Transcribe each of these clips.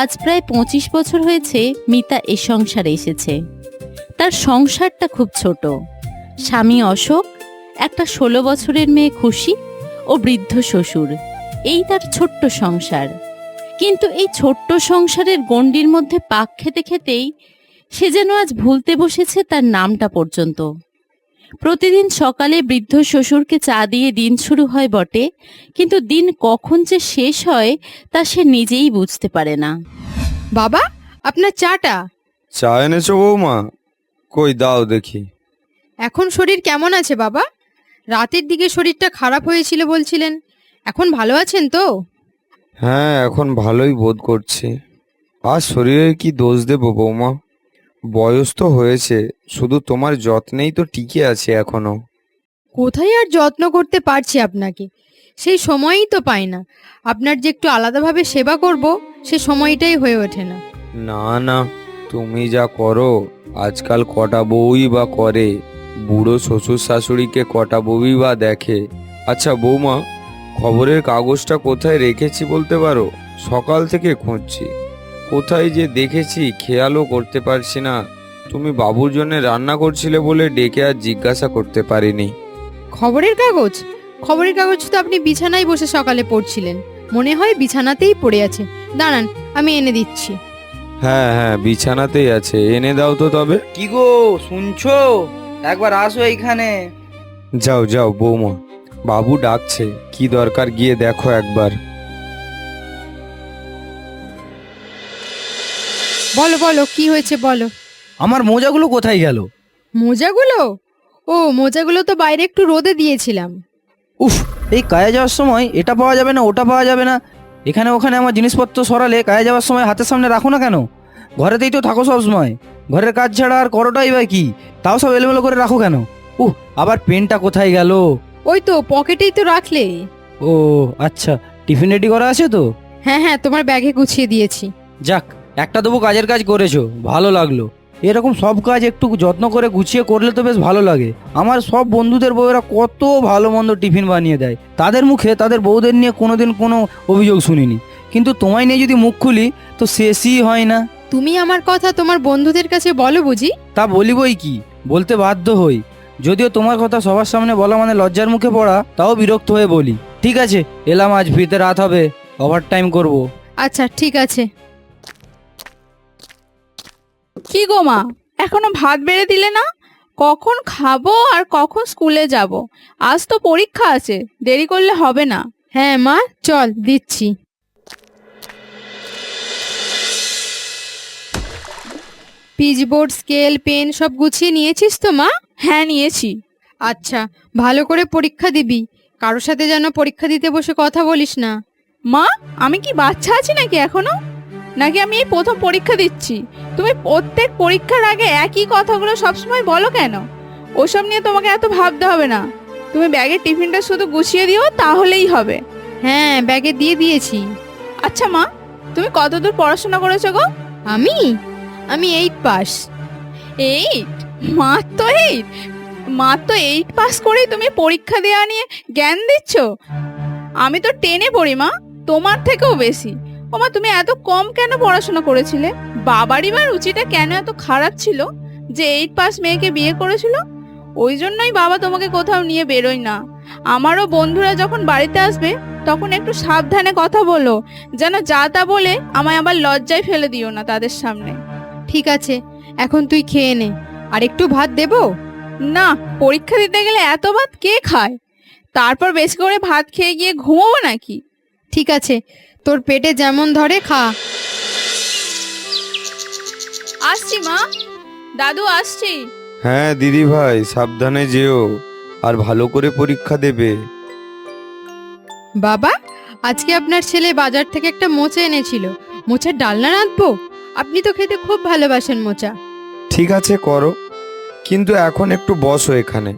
আজ প্রায় 25 বছর হয়েছে মিতা এ সংসারে এসেছে। তার সংসারটা খুব ছোট। স্বামী অশোক, একটা 16 বছরের মেয়ে খুশি ও বৃদ্ধ শ্বশুর, এই তার ছোট্ট সংসার। কিন্তু এই ছোট্ট সংসারের গণ্ডির মধ্যে পাক খেতে খেতেই সে যেন আজ ভুলতে বসেছে তার নামটা পর্যন্ত। প্রতিদিন সকালে বৃদ্ধ শ্বশুরকে চা দিয়ে দিন শুরু হয় বটে, কিন্তু দিন কখন যে শেষ হয় তা সে নিজেই বুঝতে পারে না। বাবা, আপনার চাটা। চা এনেছো বৌমা? কই দাও দেখি। এখন শরীর কেমন আছে বাবা? রাতের দিকে শরীরটা খারাপ হয়েছিল বলছিলেন, এখন ভালো আছেন তো? হ্যাঁ, এখন ভালোই বোধ করছি। আর শরীরের কি দোষ দেবো বৌমা? বয়স তো হয়েছে, শুধু তোমার যত্নেই তো টিকে আছে এখনো। কোথায় আর যত্ন করতে পারছি আপনাকে, সেই সময়ই তো পাই না। আপনার যে একটু আলাদাভাবে সেবা করব, সে সময়টাই হয়ে ওঠে না। না না, তুমি যা করো আজকাল কটা বউই বা করে, বুড়ো শ্বশুর শাশুড়িকে কটা বউই বা দেখে। আচ্ছা বৌমা, খবরের কাগজটা কোথায় রেখেছি বলতে পারো? সকাল থেকে খুঁজছি, কোথায় যে দেখেছি খেয়ালও করতে পারছি না। তুমি বাবুর জন্য রান্না করছিলে বলে ডেকে আর জিজ্ঞাসা করতে পারিনি। খবরের কাগজ? খবরের কাগজ তো আপনি বিছানায় বসে সকালে পড়ছিলেন, মনে হয় বিছানাতেই পড়ে আছে। দাঁড়ান, আমি এনে দিচ্ছি। হ্যাঁ হ্যাঁ, বিছানাতেই আছে, এনে দাও তো তবে। কি গো, শুনছো? একবার আসো এইখানে। যাও যাও বৌমা, বাবু ডাকছে, কি দরকার গিয়ে দেখো একবার। বলো বলো, কি হয়েছে বলো। আমার মোজাগুলো কোথায় গেল? মোজাগুলো? ও, মোজাগুলো তো বাইরে একটু রোদে দিয়েছিলাম। উফ, এই কাজে যাওয়ার সময় এটা পাওয়া যাবে না, ওটা পাওয়া যাবে না, এখানে ওখানে আমার জিনিসপত্র সরালে কাজে যাওয়ার সময় হাতের সামনে রাখো না কেন? ঘরেতেই তো থাকো সব সময়, ঘরের কাজ ছাড়া আর করোটাই বা কি? তাও সব এলোমেলো করে রাখো কেন? আবার পেনটা কোথায় গেল? ওই তো পকেটেই তো রাখলে। ও আচ্ছা, টিফিন রেডি করা আছে তো? হ্যাঁ হ্যাঁ, তোমার ব্যাগে গুছিয়ে দিয়েছি। যাক, একটা তবু কাজের কাজ করেছো, ভালো লাগলো। এরকম সব কাজ একটু যত্ন করে গুছিয়ে করলে তো বেশ ভালো লাগে। আমার সব বন্ধুদের বউয়েরা কত ভালো মন্দ টিফিন বানিয়ে দেয়, তাদের মুখে তাদের বউদের নিয়ে কোনোদিন কোনো অভিযোগ শুনিনি। কিন্তু তোমায় নিয়ে যদি মুখ খুলি তো শেষই হয় না। তুমি আমার কথা তোমার বন্ধুদের কাছে বলো বুঝি? তা বলিবই কি, বলতে বাধ্য হই। যদিও তোমার কথা সবার সামনে বলা মানে লজ্জার মুখে পড়া, তাও বিরক্ত হয়ে বলি। ঠিক আছে, এলাম, আজ ফিরতে রাত হবে, ওভার টাইম করবো। আচ্ছা ঠিক আছে। কি গো মা, এখনো ভাত বেড়ে দিলে না? কখন খাবো আর কখন স্কুলে যাব? আজ তো পরীক্ষা আছে, দেরি করলে হবে না। হ্যাঁ মা, চল দিচ্ছি। পিচবোর্ড, স্কেল, পেন সব গুছিয়ে নিয়েছিস তো মা? হ্যাঁ নিয়েছি। আচ্ছা, ভালো করে পরীক্ষা দিবি, কারোর সাথে যেন পরীক্ষা দিতে বসে কথা বলিস না। মা, আমি কি বাচ্চা আছি নাকি এখনো? নাকি আমি এই প্রথম পরীক্ষা দিচ্ছি? তুমি প্রত্যেক পরীক্ষার আগে একই কথাগুলো সবসময় বলো কেন? ওসব নিয়ে তোমাকে এত ভাবতে হবে না। তুমি ব্যাগের টিফিনটা শুধু গুছিয়ে দিও, তাহলেই হবে। হ্যাঁ, ব্যাগে দিয়ে দিয়েছি। আচ্ছা মা, তুমি কতদূর পড়াশোনা করেছো গো? আমি আমি 8 পাস। 8? মাত্র 8? মাত্র 8 পাস করেই তুমি পরীক্ষা দেওয়া নিয়ে জ্ঞান দিচ্ছ? আমি তো 10-এ পড়ি মা, তোমার থেকেও বেশি। ওমা, তুমি এত কম কেন পড়াশোনা করেছিলে? বাবারই বা রুচিটা কেন এত খারাপ ছিল যে 8 পাস মেয়েকে বিয়ে করেছিল? ওই জন্যই বাবা তোমাকে কোথাও নিয়ে বেরোয় না। আমারও বন্ধুরা যখন বাড়িতে আসবে তখন একটু সাবধানে কথা বলো, যেন যা তা বলে আমায় আবার লজ্জায় ফেলে দিও না তাদের সামনে। ঠিক আছে, এখন তুই খেয়ে নে। আর একটু ভাত দেবো? না, পরীক্ষা দিতে গেলে এত ভাত কে খায়? তারপর বেশি করে ভাত খেয়ে গিয়ে ঘুমোবো নাকি? ঠিক আছে, তোর পেটে যেমন ধরে খা। আসছি মা, দাদু আসছি। হ্যাঁ দিদি ভাই, সাবধানে যেও, আর ভালো করে পরীক্ষা দেবে। বাবা, আজকে আপনার ছেলে বাজার থেকে একটা মোচা এনেছিল, মোচার ডালনা রাঁধবো। আপনি তো খেতে খুব ভালোবাসেন মোচা। ঠিক আছে করো, কিন্তু এখন একটু বসো এখানে।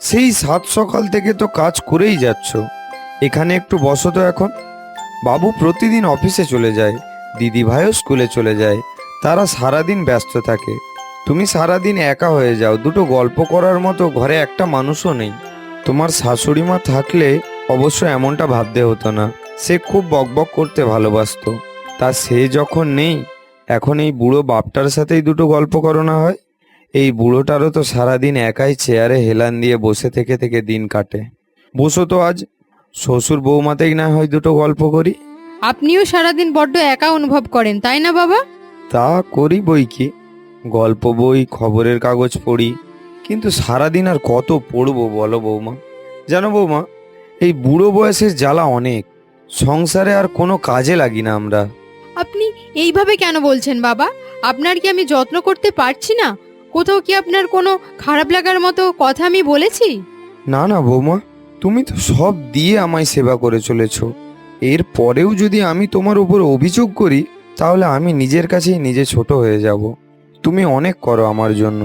সেই 7 সকাল থেকে তো কাজ করেই যাচ্ছ, এখানে একটু বসো তো এখন। বাবু প্রতিদিন অফিসে চলে যায়, দিদি ভাইও স্কুলে চলে যায়, তারা সারাদিন ব্যস্ত থাকে। তুমি সারাদিন একা হয়ে যাও, দুটো গল্প করার মতো ঘরে একটা মানুষও নেই। তোমার শাশুড়ি মা থাকলে অবশ্য এমনটা ভাবতে হতো না, সে খুব বকবক করতে ভালোবাসতো। তা সে যখন নেই, এখন এই বুড়ো বাপটার সাথেই দুটো গল্প করো না হয়। এই বুড়োটারও তো সারাদিন একাই চেয়ারে হেলান দিয়ে বসে থেকে থেকে দিন কাটে। বসো তো আজ, শ্বশুর বৌমাতেই না হয় দুটো গল্প করি। আপনিও সারাদিন বড্ড একা অনুভব করেন, তাই না বাবা? তা করি বই কি, গল্প বই, খবরের কাগজ পড়ি, কিন্তু সারাদিন আর কত পড়বো বলো বৌমা। জানো বৌমা, এই বুড়ো বয়সের জ্বালা অনেক, সংসারে আর কোনো কাজে লাগি না আমরা। আপনি এইভাবে কেন বলছেন বাবা? আপনার কি আমি যত্ন করতে পারছি না? কোথাও কি আপনার কোনো খারাপ লাগার মতো কথা আমি বলেছি? না না বৌমা, তুমি তো সব দিয়ে আমায় সেবা করে চলেছো। এর পরেও যদি আমি তোমার উপর অভিযোগ করি, তাহলে আমি নিজের কাছেই নিজে ছোট হয়ে যাব। তুমি অনেক করো আমার জন্য,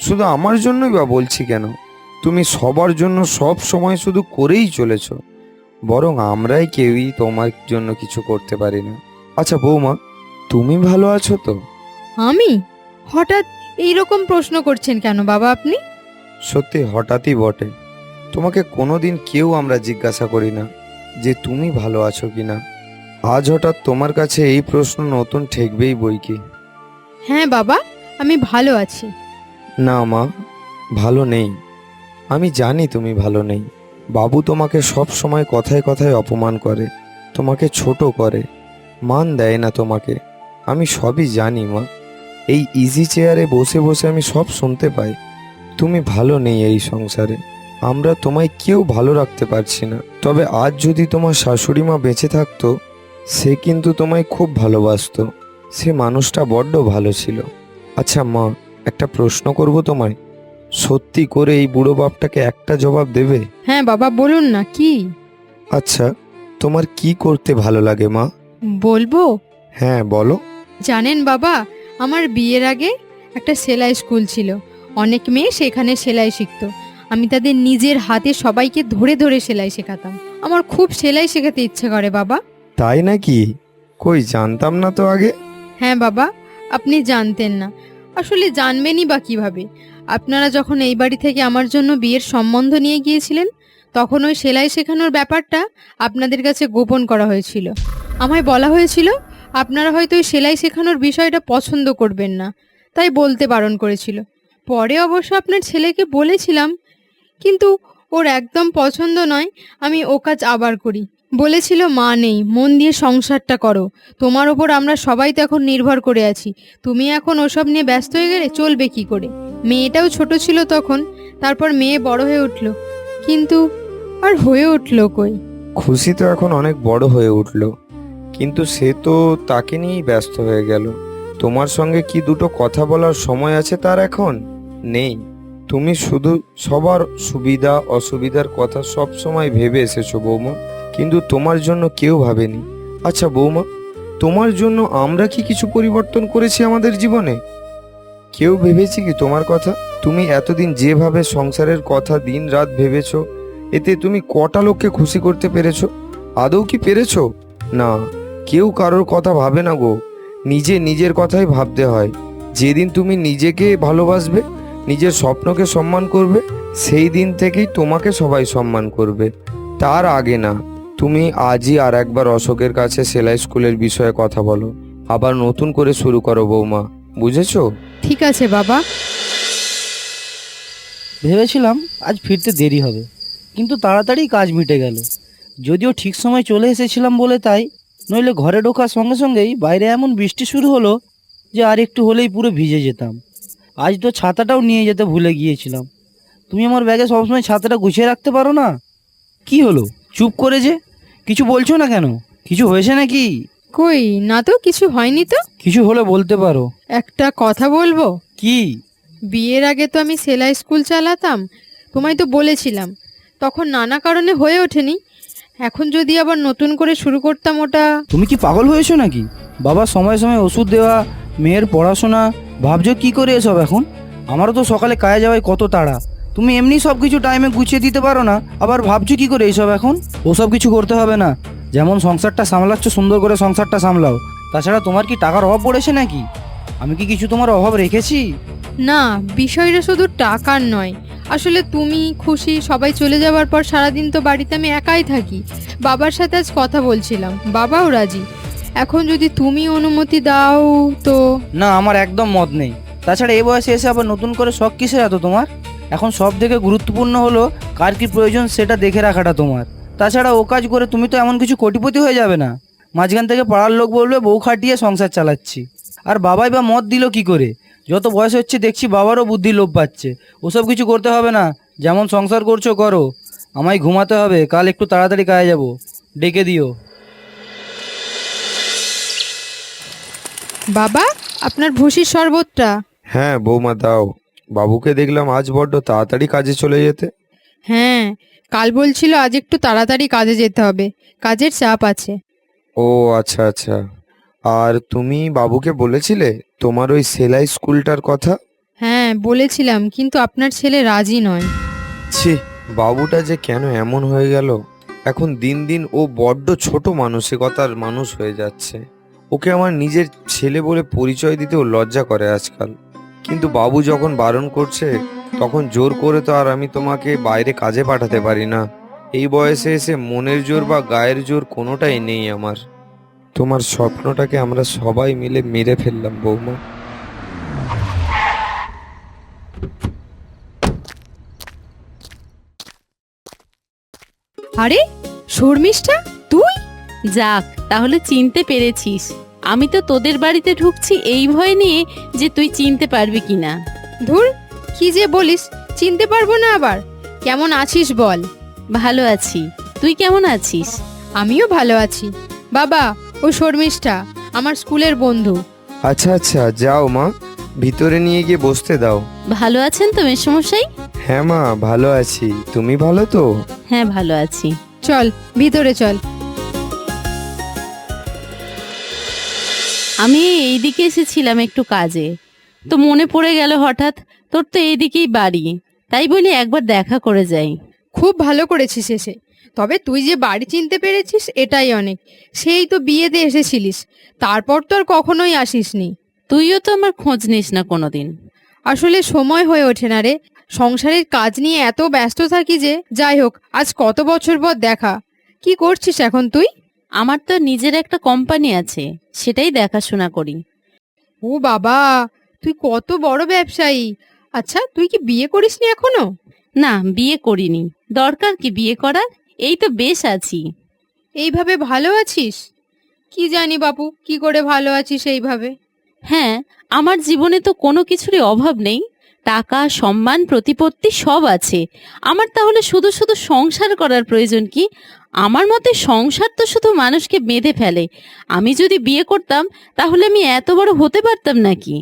শুধু আমার জন্যই বা বলছি কেন, তুমি সবার জন্য সব সময় শুধু করেই চলেছো, বরং আমরাই কেউই তোমার জন্য কিছু করতে পারি না। আচ্ছা বৌমা, তুমি ভালো আছো তো? আমি? হঠাৎ এইরকম প্রশ্ন করছেন কেন বাবা আপনি? সত্যি হঠাৎই বটে, তোমাকে কোনোদিন কেউ আমরা জিজ্ঞাসা করি না যে তুমি ভালো আছো কি না। আজ হঠাৎ তোমার কাছে এই প্রশ্ন নতুন ঠেকবেই বই কি। হ্যাঁ বাবা, আমি ভালো আছি। না মা, ভালো নেই। আমি জানি তুমি ভালো নেই। বাবু তোমাকে সব সময় কথায় কথায় অপমান করে, তোমাকে ছোট করে, মান দেয় না তোমাকে। আমি সবই জানি মা, এই ইজি চেয়ারে বসে বসে আমি সব শুনতে পাই। তুমি ভালো নেই এই সংসারে, আমরা তোমায় কেউ ভালো রাখতে পারছি না। তবে আজ যদি তোমার শাশুড়ি মা বেঁচে থাকতো, সে কিন্তু তোমায় খুব ভালোবাসতো। সে মানুষটা বড্ড ভালো ছিল। আচ্ছা মা, একটা প্রশ্ন করব তোমায়, সত্যি করে এই বুড়ো বাপটাকে একটা জবাব দেবে? হ্যাঁ বাবা, বলুন না কি? আচ্ছা, তোমার কি করতে ভালো লাগে মা? বলবো? হ্যাঁ বলো। জানেন বাবা, আমার বিয়ের আগে একটা সেলাই স্কুল ছিল। অনেক মেয়ে সেখানে সেলাই শিখতো। আমি তাদের নিজের হাতে সবাইকে ধরে ধরে সেলাই শেখাতাম। আমার খুব সেলাই শেখাতে ইচ্ছে করে বাবা। তাই নাকি? কই জানতাম না তো আগে। হ্যাঁ বাবা, আপনি জানতেন না, আসলে জানবেনই বা কিভাবে? আপনারা যখন এই বাড়ি থেকে আমার জন্য বিয়ের সম্বন্ধ নিয়ে গিয়েছিলেন, তখন ওই সেলাই শেখানোর ব্যাপারটা আপনাদের কাছে গোপন করা হয়েছিল। আমায় বলা হয়েছিল আপনারা হয়তো ওই সেলাই শেখানোর বিষয়টা পছন্দ করবেন না, তাই বলতে বারণ করেছিল। পরে অবশ্য আপনার ছেলেকে বলেছিলাম, কিন্তু ওর একদম পছন্দ নয় আমি ও কাজ আবার করি। বলেছিল মা নেই, মন দিয়ে সংসারটা করো, তোমার ওপর আমরা সবাই তো এখন নির্ভর করে আছি, তুমি এখন ওসব নিয়ে ব্যস্ত হয়ে গেলে চলবে কি করে? মেয়েটাও ছোট ছিল তখন, তারপর মেয়ে বড় হয়ে উঠল, কিন্তু আর হয়ে উঠলো কই? খুশি তো এখন অনেক বড় হয়ে উঠলো, কিন্তু সে তো তাকে নিয়েই ব্যস্ত হয়ে গেল। তোমার সঙ্গে কি দুটো কথা বলার সময় আছে তার এখন? নেই। তুমি শুধু সবার সুবিধা অসুবিধার কথা সব সময় ভেবে এসেছো বৌমা, কিন্তু তোমার জন্য কেউ ভাবেনি। আচ্ছা বৌমা, তোমার জন্য আমরা কি কিছু পরিবর্তন করেছি আমাদের জীবনে? কেউ ভেবেছি কি তোমার কথা? তুমি এতদিন যেভাবে সংসারের কথা দিন রাত ভেবেছো, এতে তুমি কটা লোককে খুশি করতে পেরেছো? আদৌ কি পেরেছো? না, কেউ কারোর কথা ভাবে না গো, নিজের কথাই ভাবতে হয়। যেদিন তুমি নিজেকে ভালোবাসবে, নিজের স্বপ্নকে সম্মান করবে, সেই দিন থেকেই তোমাকে সবাই সম্মান করবে, তার আগে না। তুমি আজই আর একবার অশোকের কাছে সেলাই স্কুলের বিষয়ে কথা বলো, আবার নতুন করে শুরু করো বৌমা, বুঝেছো? ঠিক আছে বাবা। ভেবেছিলাম আজ ফিরতে দেরি হবে, কিন্তু তাড়াতাড়ি কাজ মিটে গেল। যদিও ঠিক সময় চলে এসেছিলাম বলে তাই, নইলে ঘরে ঢোকার সঙ্গে সঙ্গেই বাইরে এমন বৃষ্টি শুরু হলো যে আর একটু হলেই পুরো ভিজে যেতাম। আজ তো ছাতাটাও নিয়ে যেতে ভুলে গিয়েছিলাম। তুমি আমার ব্যাগে সবসময় ছাতাটা গুছিয়ে রাখতে পারো না? কি হলো, চুপ করে যে? কিছু বলছো না কেন? কিছু হয়েছে নাকি? কই না তো, কিছু হয়নি তো। কিছু হলে বলতে পারো। একটা কথা বলবো? কি? বিয়ের আগে তো আমি সেলাই স্কুল চালাতাম, তোমায় তো বলেছিলাম, তখন নানা কারণে হয়ে ওঠেনি। এখন যদি আবার নতুন করে শুরু করতাম ওটা। তুমি কি পাগল হয়েছো নাকি? বাবা সময় সময় ওষুধ দেওয়া, মেয়ের পড়াশোনা, ভাবছো কি করে এসব এখন? আমারও তো সকালে কাজে যাওয়ায় কত তাড়া, তুমি এমনি সব কিছু টাইমে গুছিয়ে দিতে পারো না, আবার ভাবছো কি করে এইসব এখন? ওসব কিছু করতে হবে না, যেমন সংসারটা সামলাচ্ছ সুন্দর করে সংসারটা সামলাও। তাছাড়া তোমার কি টাকার অভাব পড়েছে নাকি? আমি কি কিছু তোমার অভাব রেখেছি? না, বিষয়টা শুধু টাকার নয়, আসলে তুমি খুশি, সবাই চলে যাওয়ার পর সারাদিন তো বাড়িতে আমি একাই থাকি। বাবার সাথে আজ কথা বলছিলাম, বাবাও রাজি। এখন যদি তুমি অনুমতি দাও তো। না, আমার একদম মত নেই। তাছাড়া এই বয়সে এসে আবার নতুন করে শখ কিসের এত তোমার? এখন সব থেকে গুরুত্বপূর্ণ হলো কার কি প্রয়োজন সেটা দেখে রাখাটা তোমার। তাছাড়া ও কাজ করে তুমি তো এমন কিছু কোটিপতি হয়ে যাবে না। মাঝখান থেকে পাড়ার লোক বলবে বউ খাটিয়ে সংসার চালাচ্ছি। আর বাবাই বা মত দিল কি করে? যত বয়স হচ্ছে দেখছি বাবারও বুদ্ধি লোপ পাচ্ছে। ওসব কিছু করতে হবে না, যেমন সংসার করছো করো। আমায় ঘুমাতে হবে, কাল একটু তাড়াতাড়ি কাজে যাবো, ডেকে দিও। বাবা, আপনার ভুসির শরবতটা। হ্যাঁ বৌমা দাও। বাবুকে দেখলাম আজ বড্ড তাড়াতাড়ি কাজে চলে যেতে। হ্যাঁ, কাল বলছিল আজ একটু তাড়াতাড়ি কাজে যেতে হবে, কাজের চাপ আছে। ও আচ্ছা আচ্ছা। আর তুমি বাবুকে বলেছিলে তোমার ওই সেলাই স্কুলটার কথা? হ্যাঁ বলেছিলাম, কিন্তু আপনার ছেলে রাজি নয়। ছি, বাবুটা যে কেন এমন হয়ে গেল। এখন দিন দিন ও বড্ড ছোট মানসিকতার মানুষ হয়ে যাচ্ছে। ওকে আমার নিজের ছেলে বলে পরিচয় দিতেও লজ্জা করে আজকাল। কিন্তু বাবু যখন বারণ করছে তখন জোর করে তো আর আমি তোমাকে বাইরে কাজে পাঠাতে পারি না। এই বয়সে এসে মনের জোর বা গায়ের জোর কোনোটাই নেই আমার। তোমার স্বপ্নটাকে আমরা সবাই মিলে মেরে ফেললাম বৌমা। আরে শর্মিষ্ঠা, তুই? যাক, তাহলে চিনতে পেরেছিস। আমি তো তোদের বাড়িতে ঢুকছি এই ভয় নিয়ে যে তুই চিনতে পারবি কিনা। ধুর, কি যে বলিস, চিনতে পারবো না আবার। কেমন আছিস বল? ভালো আছি, তুই কেমন আছিস? আমিও ভালো আছি। বাবা, ও শর্মিষ্ঠা আমার স্কুলের বন্ধু। আচ্ছা আচ্ছা, যাও মা, ভিতরে নিয়ে গিয়ে বসতে দাও। ভালো আছেন তো মেসোমশাই? হ্যাঁ মা, ভালো আছি। তুমি ভালো তো? হ্যাঁ ভালো আছি। চল ভিতরে চল। আমি এইদিকে এসেছিলাম একটু কাজে, তো মনে পড়ে গেল হঠাৎ তোর তো এইদিকেই বাড়ি, তাই বলি একবার দেখা করে যাই। খুব ভালো করেছিস এসে। তবে তুই যে বাড়ি চিনতে পেরেছিস এটাই অনেক। সেই তো বিয়েতে এসেছিলিস, তারপর তো আর কখনোই আসিসনি। তুইও তো আমার খোঁজ নিস না কোনোদিন। আসলে সময় হয়ে ওঠে না রে, সংসারের কাজ নিয়ে এত ব্যস্ত থাকি যে। যাই হোক, আজ কত বছর পর দেখা। কি করছিস এখন তুই? আমার তো নিজের একটা কোম্পানি আছে, সেটাই দেখাশোনা করি। ও বাবা, তুই কত বড় ব্যবসায়ী। আচ্ছা, তুই কি বিয়ে করিসনি এখনো? না, বিয়ে করিনি। দরকার কি বিয়ে করার? এই তো বেশ আছি। এইভাবে ভালো আছিস? কি জানি বাপু, কি করে ভালো আছিস এইভাবে। হ্যাঁ, আমার জীবনে তো কোনো কিছুরই অভাব নেই। টাকা, সম্মান, প্রতিপত্তি সব আছে আমার। তাহলে শুধু শুধু সংসার করার প্রয়োজন কি? আমার মতে সংসার তো শুধু মানুষকে বেঁধে ফেলে। আমি যদি বিয়ে করতাম তাহলে আমি এত বড় হতে পারতাম নাকি?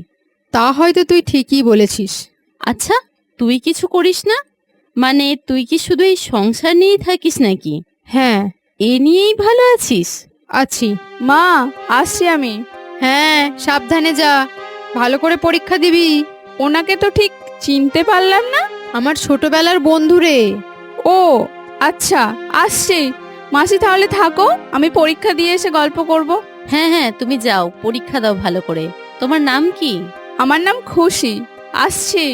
তা হয়তো তুই ঠিকই বলেছিস। আচ্ছা, তুই কিছু করিস না? মানে তুই কি শুধু এই সংসার নিয়েই থাকিস নাকি? হ্যাঁ এ নিয়েই ভালো আছিস? আছি। মা, আসছি আমি। হ্যাঁ সাবধানে যা, ভালো করে পরীক্ষা দিবি। ওনাকে তো ঠিক চিনতে পারলাম না। আমার ছোটবেলার বন্ধু রে। ও আচ্ছা, আসছি। মাসি তাহলে থাকো, আমি পরীক্ষা দিয়ে এসে গল্প করব। হ্যাঁ হ্যাঁ, তুমি যাও, পরীক্ষা দাও ভালো করে। তোমার নাম কি? আমার নাম খুশি। আসছি।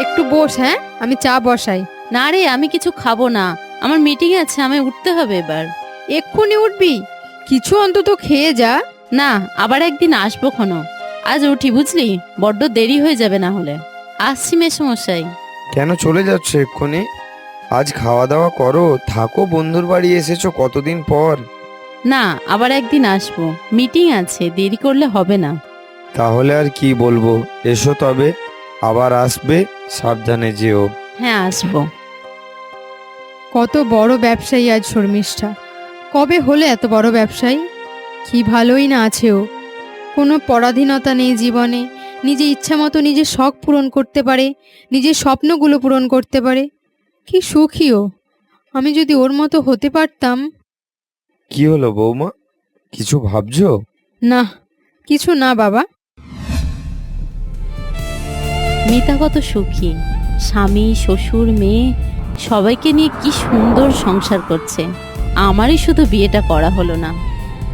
একটু বস, হ্যাঁ আমি চা বসাই। না রে, আমি কিছু খাবো না, আমার মিটিং আছে, আমি উঠতে হবে এবার। এক্ষুনি উঠবি? কিছু অন্তত খেয়ে যা। না, আবার একদিন আসবো ক্ষণ। আজ উঠি বুঝলি, বড্ড দেরি হয়ে যাবে না হলে। আসছি মেসমশাই। কেন চলে যাচ্ছ এক্ষুনি? আজ খাওয়া দাওয়া করো, থাকো। বন্ধুর বাড়ি এসেছো কতদিন পর। না, আবার একদিন আসবো, মিটিং আছে, দেরি করলে হবে না। তাহলে আর কি বলবো, এসো তবে। আবার আসবে, সাবধানে যেও। হ্যাঁ আসবো। কত বড় ব্যবসায়ী আজ শর্মিষ্ঠা। কবে হলে এত বড় ব্যবসায়ী? কি ভালোই না আছে ও। কোনো পরাধীনতা নেই জীবনে। নিজে ইচ্ছা মতো নিজের শখ পূরণ করতে পারে, নিজের স্বপ্নগুলো পূরণ করতে পারে। কি সুখী ও। আমি যদি ওর মতো হতে পারতাম। কি হলো বৌমা, কিছু ভাবছো? না, কিছু না বাবা। মিতা কত সুখী, স্বামী, শ্বশুর, মেয়ে সবাইকে নিয়ে কি সুন্দর সংসার করছে। আমারই শুধু বিয়েটা করা হলো না।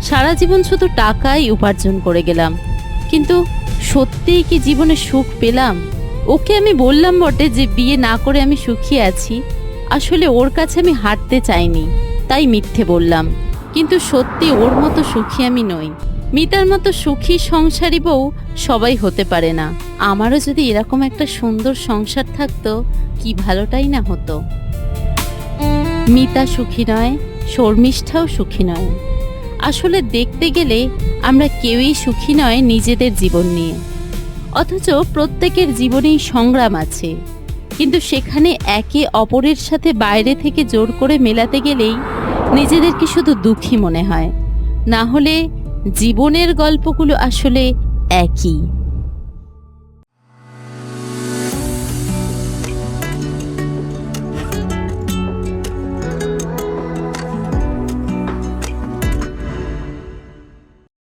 সারা জীবন শুধু টাকাই উপার্জন করে গেলাম, কিন্তু সত্যিই কি জীবনে সুখ পেলাম? ওকে আমি বললাম বটে যে বিয়ে না করে আমি সুখী আছি, আসলে ওর কাছে আমি হাঁটতে চাইনি। তাই মিথ্যে বললাম। কিন্তু সত্যি ওর মতো সুখী আমি নই। মিতার মতো সুখী সংসারী বউ সবাই হতে পারে না। আমারও যদি এরকম একটা সুন্দর সংসার থাকতো কি ভালোটাই না হতো। মিতা সুখী নয়, শর্মিষ্ঠাও সুখী নয়। আসলে দেখতে গেলে আমরা কেউই সুখী নয় নিজেদের জীবন নিয়ে। অথচ প্রত্যেকের জীবনেই সংগ্রাম আছে, কিন্তু সেখানে একে অপরের সাথে বাইরে থেকে জোর করে মেলাতে গেলেই নিজেদেরকে শুধু দুঃখী মনে হয়। না হলে জীবনের গল্পগুলো আসলে একই।